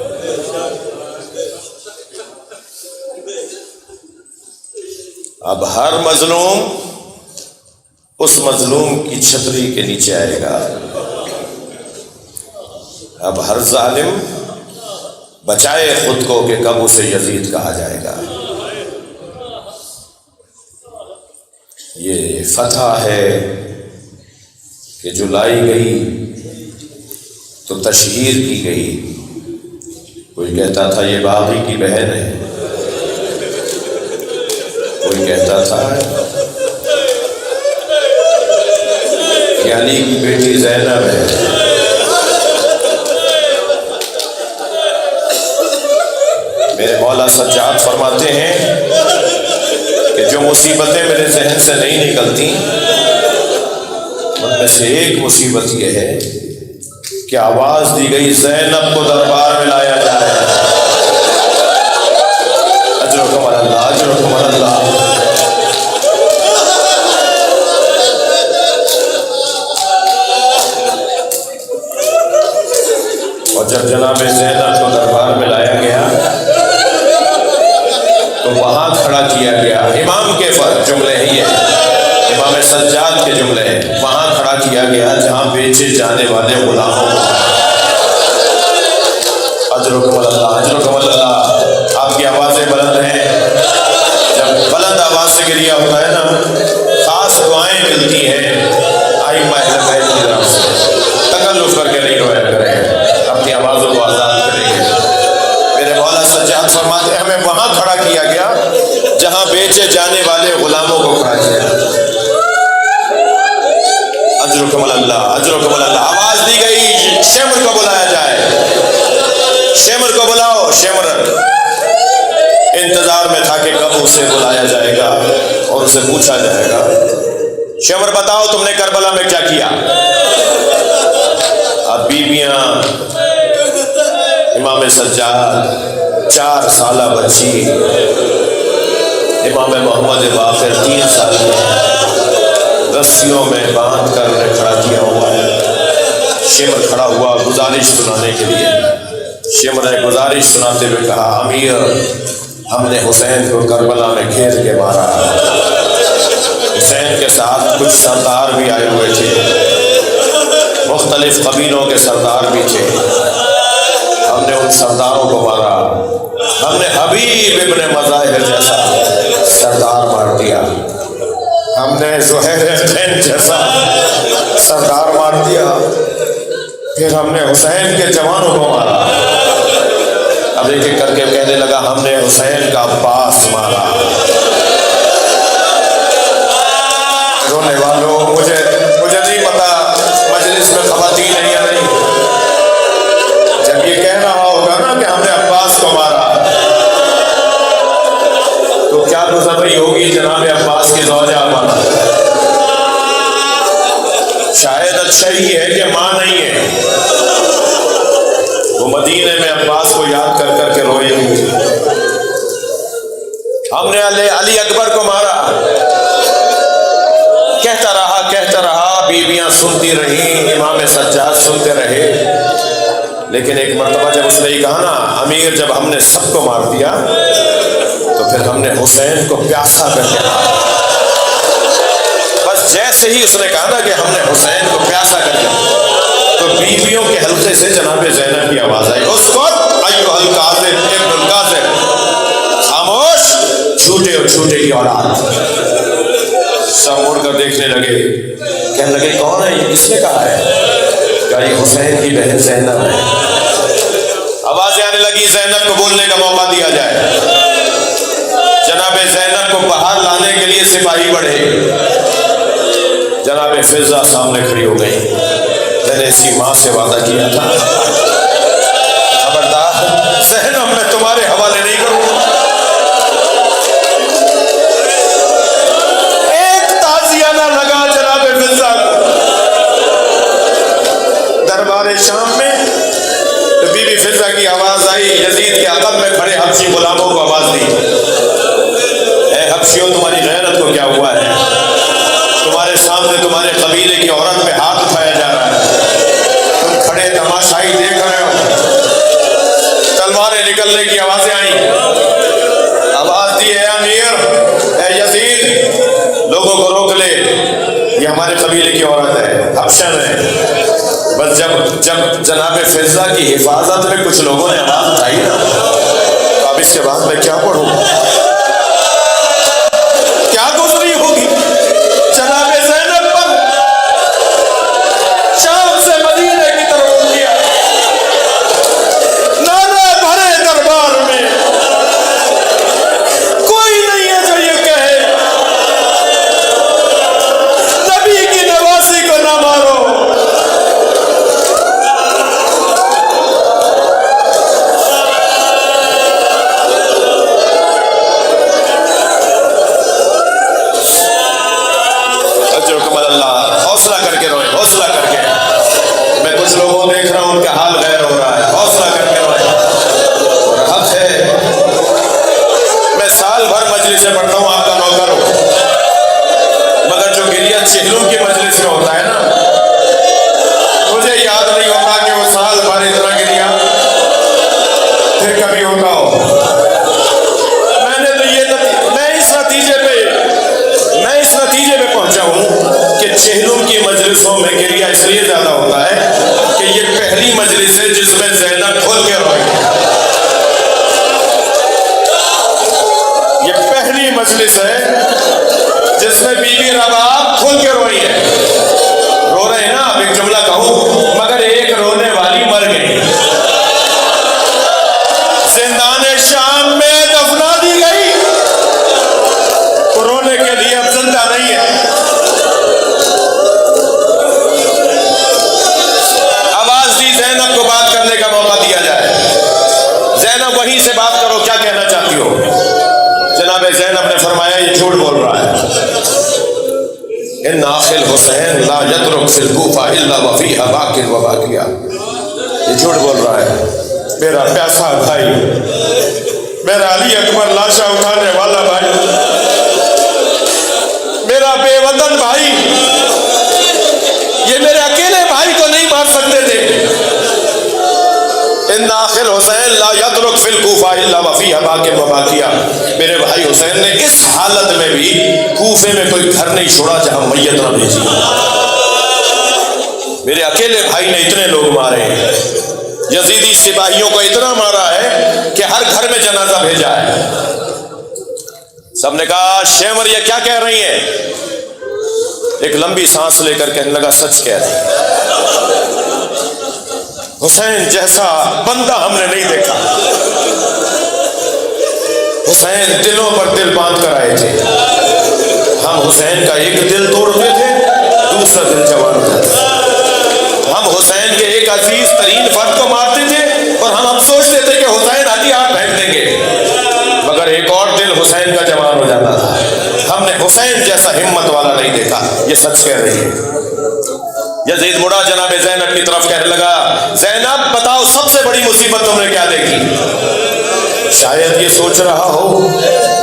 اب ہر مظلوم اس مظلوم کی چھتری کے نیچے آئے گا، اب ہر ظالم بچائے خود کو کہ کب اسے یزید کہا جائے گا۔ یہ فتح ہے کہ جو لائی گئی تو تشہیر کی گئی۔ کوئی کہتا تھا یہ باغی کی بہن ہے، کوئی کہتا تھا کہ علی کی بیٹی زینب ہے۔ میرے مولا سجاد فرماتے ہیں کہ جو مصیبتیں میرے ذہن سے نہیں نکلتی ان میں سے ایک مصیبت یہ ہے کہ آواز دی گئی زینب کو دربار میں لایا جائے۔ اجرکم اللہ، اجرکم اللہ۔ اور جب جناب زینب کو دربار میں لایا گیا تو وہاں کھڑا کیا گیا، امام کے جملے ہیں یہ، امام سجاد کے جملے ہیں، وہاں کھڑا کیا گیا جہاں بیچے جانے والے غلاموں کو۔ اجرکم اللہ، اجرکم اللہ۔ آپ کی آوازیں بلند ہیں، جب بلند آواز سے گریا ہوتا ہے نا خاص دعائیں ملتی ہیں ائمہ اہل بیت کی طرف سے۔ تکلف کر کے نہیں رویا کریں، اپنی آوازوں کو آزاد کریں گے۔ میرے مولا سجاد فرماتے ہیں ہمیں وہاں کھڑا کیا گیا جہاں بیچے جانے والے غلاموں کو کھڑا کیا۔ اجرکم اللہ، اجرکم اللہ۔ آواز دی گئی شمر کو بلایا جائے، شمر کو بلاؤ۔ شمر انتظار میں تھا کہ کب اسے بلایا جائے گا اور اسے پوچھا جائے گا شمر بتاؤ تم نے کربلا میں کیا کیا۔ اب بیویاں امام سجاد 4 سالہ بچی، امام محمد باقر 3 سال میں رسیوں میں باندھ کر انہیں کھڑا کیا ہوا ہے۔ شمر کھڑا ہوا گزارش سنانے کے لیے۔ شمر نے گزارش سناتے ہوئے کہا امیر ہم نے حسین کو کربلا میں گھیر کے مارا۔ حسین کے ساتھ کچھ سردار بھی آئے ہوئے تھے، مختلف قبیلوں کے سردار بھی تھے، ہم نے ان سرداروں کو مارا۔ ہم نے حبیب ابن مظاہر جیسا سردار مار دیا، ہم نے زہیر خین جیسا سردار مار دیا، پھر ہم نے حسین کے جوانوں کو مارا۔ اب ایک ایک کر کے کہنے لگا ہم نے حسین کا عباس مارا۔ رونے والوں مجھے نہیں پتا مجلس میں خواتین ہیں یا نہیں، جب یہ کہہ رہا ہوگا نا کہ ہم نے عباس کو مارا تو کیا گزر ہوگی جناب عباس کی زوجہ مارا۔ شاید اچھا ہی ہے کہ ماں نہیں ہے، وہ مدینے میں عباس کو یاد کر کر کے روئی ہوئی۔ ہم نے علی اکبر کو مارا۔ کہتا رہا بیویاں سنتی رہیں، امام سجاد سنتے رہے، لیکن ایک مرتبہ جب اس نے یہ کہا نا امیر جب ہم نے سب کو مار دیا تو پھر ہم نے حسین کو پیاسا کر کے مارا۔ بس جیسے ہی اس نے کہا نا کہ ہم نے حسین کو پیاسا کر کے، تو بیویوں کے حلقے سے جناب زینب کی آواز آئی اسکت ایھا الکاذب ابن الکاذب، خاموش جھوٹے اور جھوٹے کی اولاد۔ سب مڑ کر دیکھنے لگے، کہنے لگے کون ہے یہ، کس نے کہا ہے؟ کہا یہ حسین کی بہن زینب ہے۔ آوازیں آنے لگی زینب کو بولنے کا موقع دیا جائے۔ جناب زینب کو باہر لانے کے لیے سپاہی بڑھے۔ جناب فضہ سامنے کھڑی ہو گئی، میں نے اس کی ماں سے وعدہ کیا تھا خبردار زینب میں تمہارے حوالے نہیں کروں۔ ایک تازیہ نہ لگا جناب فضہ کو دربار شام میں، تو بی بی فضہ کی آواز آئی، یزید کے عقب میں کھڑے حبشی غلاموں کو آواز دی، اے حبشیوں تمہاری غیرت کو کیا ہوا ہے؟ تمہارے سامنے تمہارے قبیلے کی عورت پہ ہاتھ اٹھایا جا رہا ہے، قبیلے کی عورت ہے، حبشن ہے. بس جب جناب فضہ کی حفاظت میں کچھ لوگوں نے آواز اٹھائی نا، تو اب اس کے بعد میں کیا پڑھوں؟ کیا گزری ہوگی جناب زینب پر؟ شام سے مدینے کی طرف اٹھ گیا، نانا بھرے دربار میں کوئی نہیں ہے جو یہ کہے نبی کی نوازی کو نہ مارو. حوصلہ کر کے روئے، حوصلہ کر کے. میں کچھ لوگوں کو دیکھ رہا ہوں ان کا حال غیر ہو رہا ہے. حوصلہ کر کے روئے. اور حق ہے، میں سال بھر مجلسیں پڑھتا ہوں، آپ کا نوکر ہوں، مگر جو گریہ چہلم کی مجلس میں ہوتا ہے نا، مجھے یاد نہیں ہوتا کہ وہ سال بھر اتنا گریہ پھر کبھی ہوتا ہو. میں نے تو میں اس نتیجے پہ پہنچا ہوں کہ چہلم کی مجلسوں میں گریہ اس لیے زیادہ ہوتا ہے کہ یہ پہلی مجلس ہے جس میں زینب کھول کے روئی. یہ پہلی مجلس ہے جس میں بی بی رباب کھول کے روئی ہے. رو رہے ہیں نا، اب ایک جملہ کہوں، مگر ایک رونے والی مر گئی، زندان شام میں دفنا دی گئی. رونے کے لیے اب زندہ نہیں ہے. آواز دی زینب کو بات کرنے کا موقع دیا جائے. زینب وہیں سے بات کرو، کیا کہنا چاہتی ہو؟ جناب زینب نے فرمایا یہ جھوٹ بول رہا ہے. ان آخل حسین لا یترک فی الکوفہ الا وفیہا باکر و باکیہ. یہ جھوٹ بول رہا ہے. میرا پیاسا بھائی، میرا علی اکبر لاشا اٹھانے والا بھائی، میرا بے وطن بھائی، یہ میرے اکیلے بھائی کو نہیں مار سکتے تھے. ان آخر حسین لا یترک فی الکوفہ الا وفیہا باکر و باکیہ. میرے بھائی حسین نے اس حالت میں بھی کوفے میں کوئی گھر نہیں چھوڑا جہاں میت نہ بھیجی. میرے اکیلے بھائی نے اتنے لوگ مارے ہیں، یزیدی سپاہیوں کو اتنا مارا ہے کہ ہر گھر میں جنازہ بھیجا ہے. سب نے کہا شیمر یہ کیا کہہ رہی ہیں؟ ایک لمبی سانس لے کر کہنے لگا سچ کہہ رہی ہیں. حسین جیسا بندہ ہم نے نہیں دیکھا. حسین دلوں پر دل باندھ کر آئے تھے. ہم حسین کا ایک دل توڑتے تھے، دوسرا دل جوان ہوتا تھا. ہم حسین کے ایک عزیز ترین فرد کو مارتے تھے اور ہم سوچتے تھے کہ حسین آدھی آپ پھینک دیں گے، مگر ایک اور دل حسین کا جوان ہو جاتا تھا. ہم نے حسین جیسا ہمت والا نہیں دیکھا. یہ سچ کہہ رہی ہے. یزید مڑا جناب زینب کی طرف کہنے لگا زینب بتاؤ سب سے بڑی مصیبت تم نے کیا دیکھی؟ شاید یہ سوچ رہا ہو،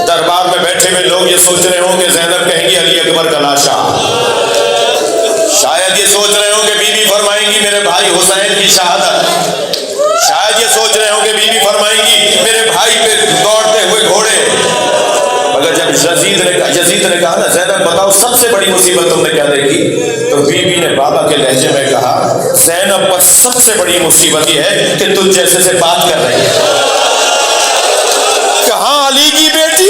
دربار میں بیٹھے ہوئے لوگ یہ سوچ رہے ہوں کہ زینب کہیں گی علی اکبر کا لاشا. شاید یہ سوچ رہے ہوں کہ بی بی فرمائیں گی میرے بھائی حسین کی شہادت. شاید یہ سوچ رہے ہوں کہ بی بی فرمائیں گی میرے بھائی پہ دوڑتے ہوئے گھوڑے. مگر جب یزید نے کہا نا زینب بتاؤ سب سے بڑی مصیبت تم نے کیا دیکھی، تو بی بی نے بابا کے لہجے میں کہا زینب پر سب سے بڑی مصیبت یہ ہے کہ تجھ جیسے سے بات کر رہی ہے. کہاں علی کی بیٹی؟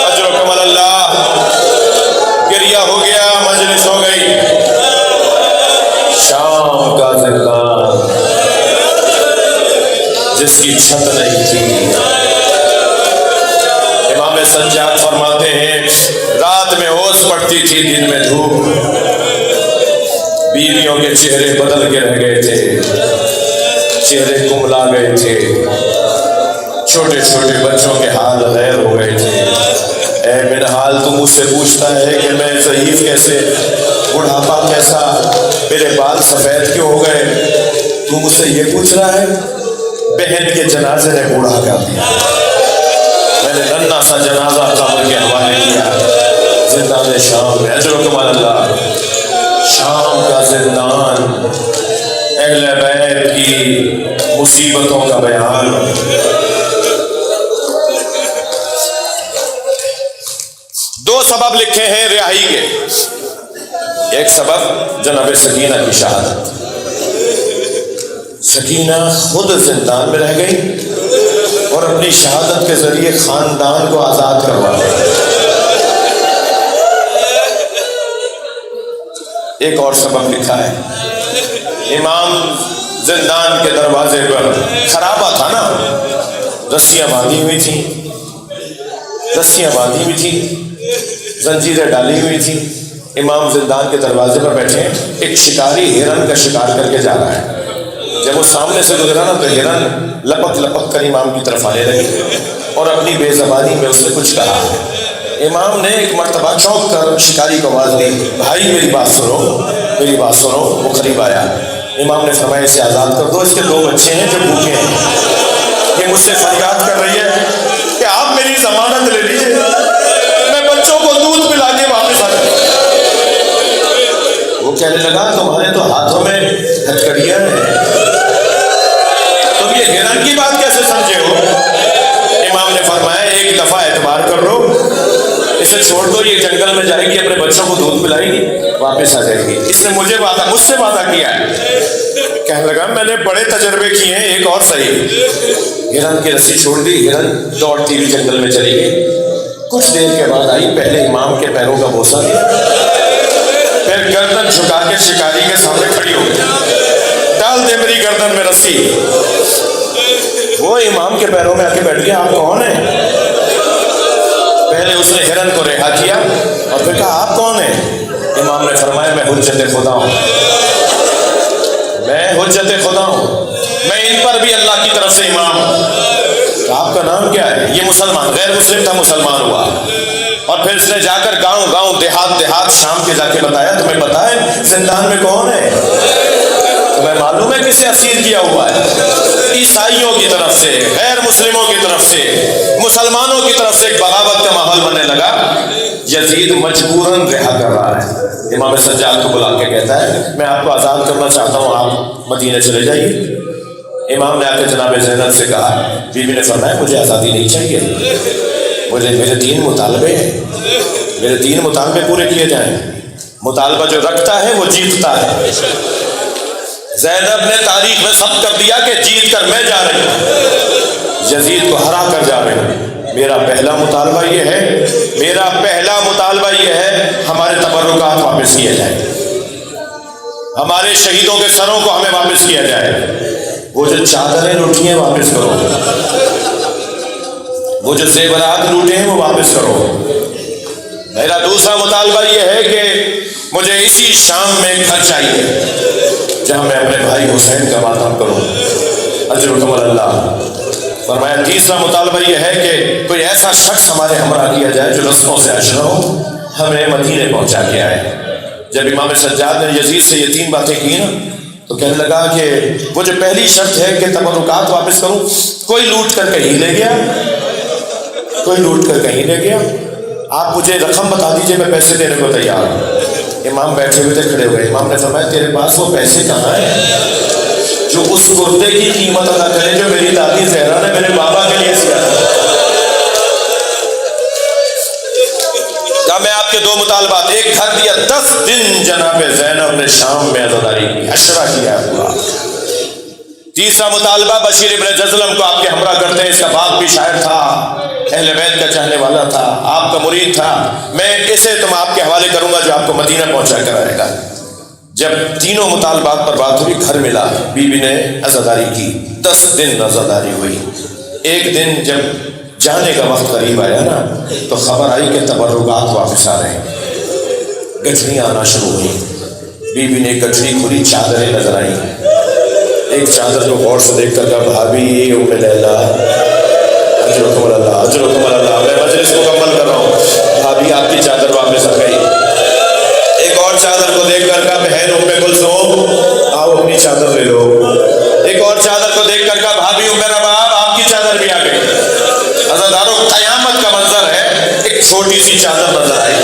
اجر و کمال اللہ. گریہ ہو گیا، مجلس ہو گئی. شام کا زندان جس کی چھت نہیں تھی. امام سجاد فرماتے ہیں رات میں اوس پڑتی تھی، دن میں دھوپ. بیویوں کے چہرے بدل کے رہ گئے تھے، چہرے کملا گئے تھے، چھوٹے چھوٹے بچوں کے حال غیر ہو گئے تھے. اے من حال تو مجھ سے پوچھتا ہے کہ میں ضعیف کیسے، بڑھاپا کیسا، میرے بال سفید کیوں ہو گئے؟ تو مجھ سے یہ پوچھ رہا ہے؟ بہن کے جنازے نے بوڑھا کر دیا. میں نے ننھا سا جنازہ قبر کے حوالے کیا زندان شام میں. اجر و کمال اللہ. شام کا زندان، اہل بیت کی مصیبتوں کا بیان. دو سبب لکھے ہیں رہائی کے. ایک سبب جناب سکینہ کی شہادت. سکینہ خود زندان میں رہ گئی اور اپنی شہادت کے ذریعے خاندان کو آزاد کروا دی. ایک اور سبب لکھا ہے. امام زندان کے دروازے پر خرابہ تھا نا, رسیاں باندھی ہوئی تھیں, زنجیریں ڈالی ہوئی تھیں. امام زندان کے دروازے پر بیٹھے, ایک شکاری ہرن کا شکار کر کے جا رہا ہے. جب وہ سامنے سے گزرا نا تو ہرن لپک کر امام کی طرف آنے لگی اور اپنی بے زبانی میں اس نے کچھ کہا. امام نے ایک مرتبہ چونک کر شکاری کو آواز دی, بھائی میری بات سنو. وہ قریب آیا. امام نے فرمایا اسے آزاد کر دو, اس کے 2 بچے ہیں جو بھوکے ہیں. یہ مجھ سے فریاد کر رہی ہے کہ آپ میری ضمانت لے لیجیے, میں بچوں کو دودھ پلا کے واپس آ جاؤں. وہ کہنے لگا تمہارے تو ہاتھوں میں ہتھکڑیاں ہیں, تم یہ ہرن کی بات کیسے سمجھے ہو؟ امام نے فرمایا ایک دفعہ اعتبار کر لو, اسے چھوڑ دو, یہ جنگل میں جائے گی, اپنے بچوں کو دودھ پلائے گی, واپس آ جائے گی. اس نے مجھ سے وعدہ کیا ہے. کہنے لگا میں نے بڑے تجربے کیے ہیں, ایک اور صحیح. ہرن کی رسی چھوڑ دی, ہرن دوڑتی ہوئی جنگل میں چلی گئی. کچھ دیر کے بعد آئی, پہلے امام کے پیروں کا بوسہ دیا, پھر گردن جھکا کے شکاری کے سامنے کھڑی ہو گئی. ڈال دے میری گردن میں رسی. وہ امام کے پیروں میں آ کے بیٹھ گیا, آپ کون ہیں؟ پہلے اس نے ہرن کو رہا کیا اور پھر کہا آپ کون ہیں؟ امام نے فرمایا میں حجت خدا ہوں, میں ان پر بھی اللہ کی طرف سے امام ہوں. آپ کا نام کیا ہے؟ یہ مسلمان, غیر مسلم تھا, مسلمان ہوا. اور پھر اس نے جا کر گاؤں دیہات شام کے جا کے بتایا تمہیں پتا ہے زندان میں کون ہے؟ تمہیں معلوم ہے کسے اسیر کیا ہوا ہے؟ عیسائیوں کی طرف سے, غیر مسلموں کی طرف سے, مسلمانوں کی طرف سے ایک بغاوت کا ماحول بننے لگا. یزید مجبوراً رہا کر رہا ہے. امام سجاد کو بلا کے کہتا ہے میں آپ کو آزاد کرنا چاہتا ہوں, آپ مدینے چلے جائیے. امام نے آ کے جناب زینب سے کہا, بیوی نے فرمایا مجھے آزادی نہیں چاہیے, میرے 3 مطالبے ہیں, میرے 3 مطالبے پورے کیے جائیں. مطالبہ جو رکھتا ہے وہ جیتتا ہے. زینب نے تاریخ میں ثبت کر دیا کہ جیت کر میں جا رہی ہوں, یزید کو ہرا کر جا رہی ہوں. میرا پہلا مطالبہ یہ ہے ہمارے تبرکات واپس کیے جائیں, ہمارے شہیدوں کے سروں کو ہمیں واپس کیا جائے. وہ جو چادریں لوٹی ہیں واپس کرو, وہ جو زیورات لوٹے ہیں وہ واپس کرو. میرا دوسرا مطالبہ یہ ہے کہ مجھے اسی شام میں گھر چاہیے جہاں میں اپنے بھائی حسین کا ماتم کروں, اجرکم اللہ. فرمایا تیسرا مطالبہ یہ ہے کہ کوئی ایسا شخص ہمارے ہمراہ کیا جائے جو رسموں سے آشنا ہو, ہمیں مدینے پہنچا کے آئے. جب امام سجاد نے یزید سے یہ 3 باتیں کی نا تو کہنے لگا کہ وہ جو پہلی شرط ہے کہ تبرکات واپس کروں, کوئی لوٹ کر کہیں لے گیا, آپ مجھے رقم بتا دیجئے میں پیسے دینے کو تیار ہوں. امام بیٹھے ہوئے تھے, کھڑے ہوئے. امام نے فرمایا تیرے پاس وہ پیسے کہاں ہیں جو اس کرتے کی قیمت ادا کرے جو میری دادی زہرا نے میرے بابا کے لیے سیا تھا. کہا میں آپ کے 2 مطالبات, ایک گھر دیا, 10 دن جناب زینب نے شام میں عزاداری کی, عشرہ کیا ہے پورا. تیسرا مطالبہ بشیر ابن جزلم کو آپ کے ہمراہ کرتے ہیں, اس کا باپ بھی شاعر تھا, اہل بیت کا چاہنے والا تھا, آپ کا مرید تھا. میں اسے تم آپ کے حوالے کروں گا جو آپ کو مدینہ پہنچا کر آئے گا. جب تینوں مطالبات پر بات ہوئی, گھر ملا, بیوی نے عزاداری کی, 10 دن عزاداری ہوئی. ایک دن جب جانے کا وقت قریب آیا نا تو خبر آئی کہ تبرکات واپس آ رہے ہیں. گٹھڑیاں آنا شروع ہوئی. بیوی نے گٹھڑی کھلی, چادریں نظر آئیں. ایک چادر کو غور سے دیکھ کر کہا بھابی ام لیلا, اجرکم اللہ, میں مجلس مکمل کر رہا ہوں, بھابی آپ کی چادر واپس آ گئی. ایک اور چادر کو دیکھ کر کہا بہن ام کلثوم آؤ اپنی چادر لے لو. ایک اور چادر کو دیکھ کر کہا بھابی ام رباب آپ کی چادر بھی آ گئی. عزاداروں, قیامت کا منظر ہے. ایک چھوٹی سی چادر نظر آئی,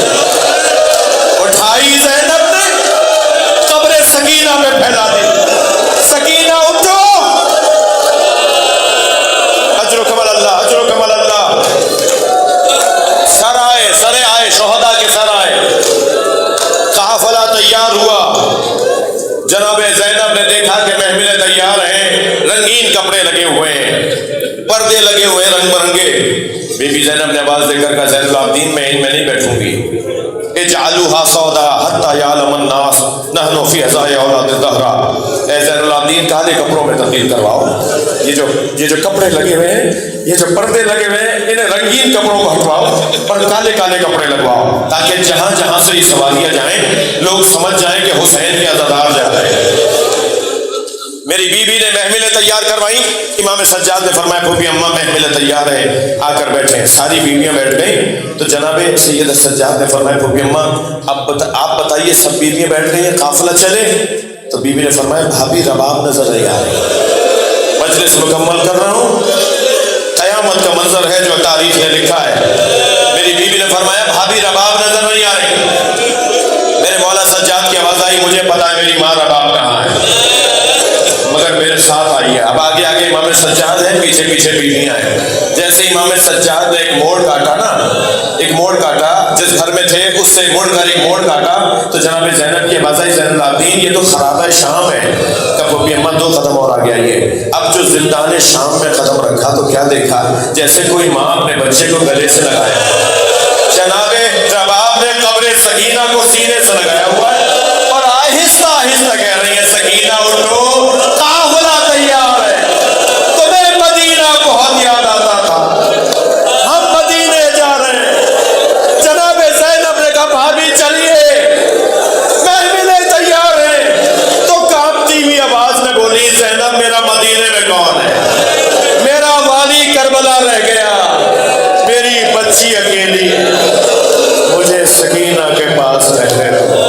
اٹھائی زینب نے, قبر سکینہ میں پھیلا دی. سکینہ اٹھو, اجرکم اللہ. سر آئے شہداء رنگین کپڑے لگے ہوئے ہیں، پردے لگے ہوئے ہیں رنگ برنگے. بی بی زینب نے آواز دے کر کہا زین العابدین میں نہیں بیٹھوں گی. اجعلوها سودا حتى يعلم الناس نحن في حذاء اولاد الزہرا. اے زین العابدین کالے کپڑوں میں تبدیل کرواؤ. یہ جو کپڑے لگے ہوئے ہیں، یہ جو پردے لگے ہوئے ہیں، انہیں رنگین کپڑوں کو ہٹواؤ اور کالے کالے کپڑے لگواؤ، تاکہ جہاں جہاں سے یہ سواریاں جائیں لوگ سمجھ جائیں کہ حسین کے عزادار جا رہے ہیں. میری بیوی نے محملیں تیار کروائی. امام سجاد نے فرمایا پھوپھی اماں محملیں تیار ہے، آ کر بیٹھے. ساری بیویاں بیٹھ گئیں تو جناب سید سجاد نے فرمایا پھوپھی اماں آپ بتائیے سب بیویاں بیٹھ گئی ہیں، قافلہ چلے؟ تو بیوی نے فرمایا بھابھی رباب نظر نہیں آ رہی. مجلس مکمل کر رہا ہوں، قیامت کا منظر ہے جو تاریخ نے لکھا ہے. میری بیوی نے فرمایا بھابھی رباب نظر نہیں آ رہی. میرے مولا سجاد کی آواز آئی، مجھے پتا ہے میری ماں رباب کہاں ہے، مگر میرے ساتھ آئیے. اب آگے آگے امام سجاد ہے، پیچھے پیچھے بیویاں ہیں. جیسے امام سجاد نے ایک موڑ کاٹا جس گھر میں تھے اس سے مڑ کر ایک موڑ کاٹا تو جناب زینب کی آواز آئی زین العابدین یہ تو خرابہ شام ہے. کب بھی اماں 2 قدم اور آگے آئیے. اب جو زندان شام میں قدم رکھا تو کیا دیکھا، جیسے کوئی ماں اپنے بچے کو گلے سے لگایا. جناب رباب نے قبر سکینہ کو سینے سے لگایا ہوا ہے اور آہستہ آہستہ کہہ رہی ہے سکینہ اٹھو، قافلہ تیار ہے. تمہیں مدینہ بہت یاد آتا تھا، ہم مدینے جا رہے ہیں. جناب زینب نے کہا بھابھی چلیے، محملیں تیار ہیں. تو کانپتی ہوئی آواز میں بولی زینب میرا مدینے میں کون ہے؟ میرا والی کربلا رہ گیا، میری بچی اکیلی ہے، مجھے سکینہ کے پاس رہنے دو.